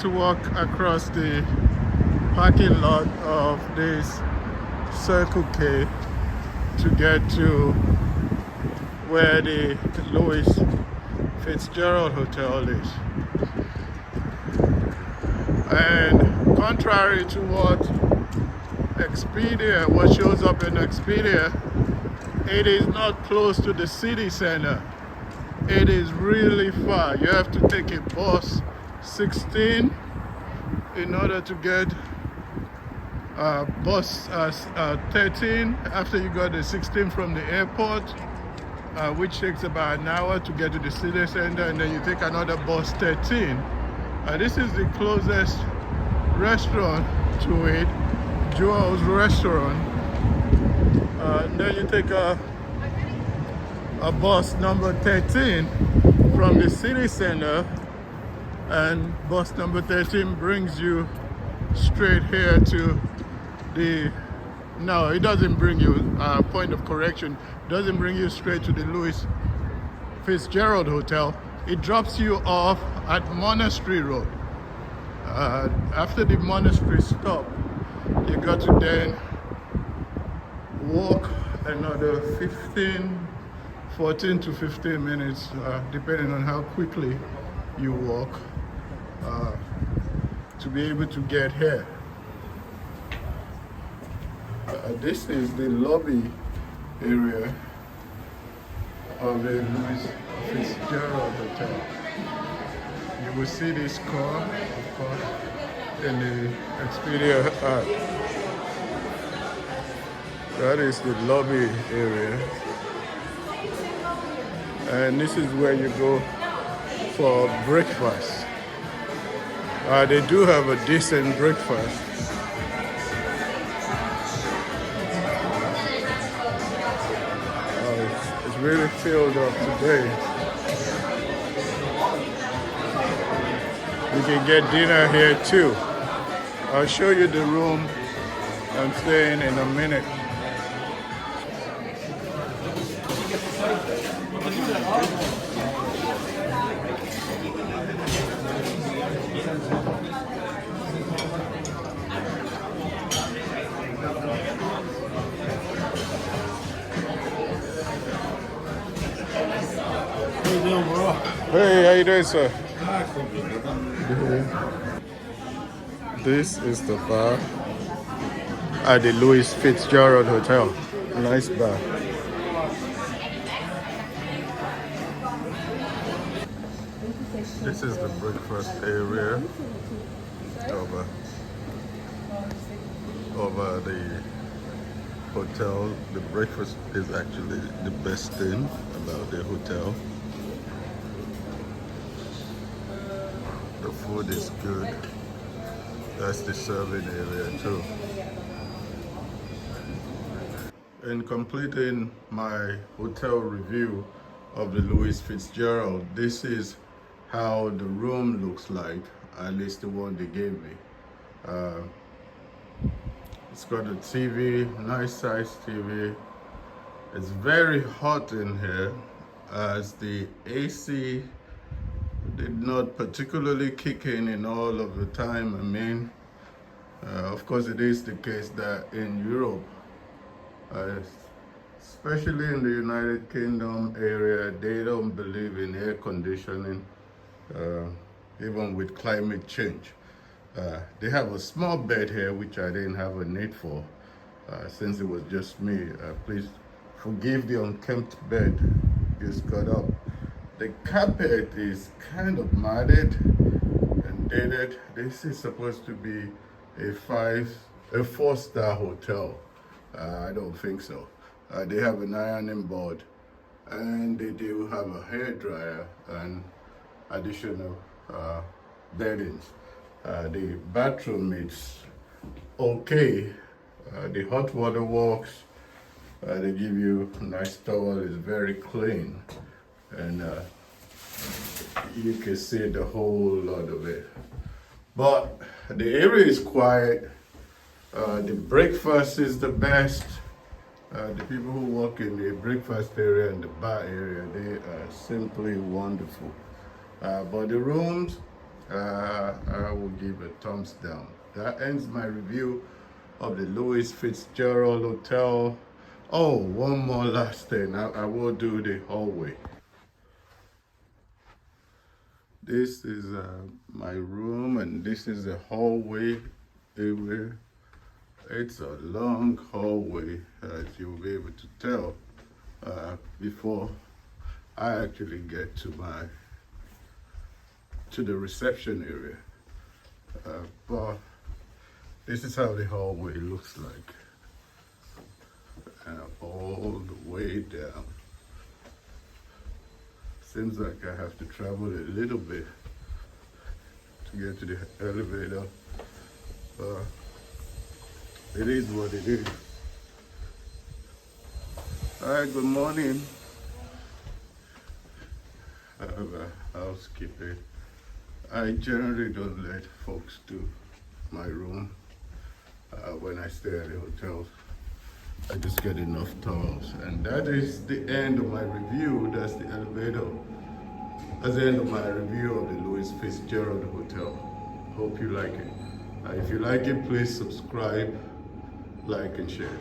to walk across the parking lot of this Circle K to get to where the Louis Fitzgerald Hotel is. And contrary to what shows up in Expedia, it is not close to the city center. It is really far. You have to take a bus 16 in order to get bus 13 after you got the 16 from the airport, which takes about an hour to get to the city center, and then you take another bus 13. This is the closest restaurant to it, Joel's Restaurant. And then you take a bus number 13 from the city center, and bus number 13 brings you straight here to no, it doesn't bring you, point of correction, doesn't bring you straight to the Louis Fitzgerald Hotel. It drops you off at Monastery Road. After the Monastery stop, you got to then walk another 14 to 15 minutes, depending on how quickly you walk, to be able to get here. This is the lobby area of the Louis Fitzgerald Hotel. You will see this car, of course, in the Expedia app. That is the lobby area. And this is where you go for breakfast. They do have a decent breakfast. It's really filled up today. You can get dinner here too. I'll show you the room I'm staying in a minute. Hey, how you doing, sir? This is the bar at the Louis Fitzgerald Hotel. Nice bar. This is the breakfast area over the hotel. The breakfast is actually the best thing about the hotel. The food is good. That's the serving area too. In completing my hotel review of the Louis Fitzgerald, this is how the room looks like, at least the one they gave me. It's got a TV, nice size TV. It's very hot in here as the AC did not particularly kick in all of the time. I mean, of course it is the case that in Europe, especially in the United Kingdom area, they don't believe in air conditioning, even with climate change. They have a small bed here, which I didn't have a need for, since it was just me. Please forgive the unkempt bed just got up. The carpet is kind of matted and dated. This is supposed to be a 4-star hotel. I don't think so. They have an ironing board, and they do have a hair dryer and additional beddings. The bathroom is okay. The hot water works. They give you a nice towel. It's very clean. And you can see the whole lot of it. But the area is quiet. The breakfast is the best. The people who work in the breakfast area and the bar area, they are simply wonderful. But the rooms I will give a thumbs down. That ends my review of the Louis Fitzgerald Hotel. Oh, one more last thing. I will do the hallway. This is my room, and this is the hallway area. It's a long hallway, as you'll be able to tell before I actually get to the reception area. But this is how the hallway looks like, all the way down. Seems like I have to travel a little bit to get to the elevator. It is what it is. Alright, good morning. I have a housekeeping. I generally don't let folks do my room when I stay at the hotels. I just get enough towels. And that is the end of my review. That's the elevator. That's the end of my review of the Louis Fitzgerald Hotel. Hope you like it. If you like it, please subscribe, like, and share.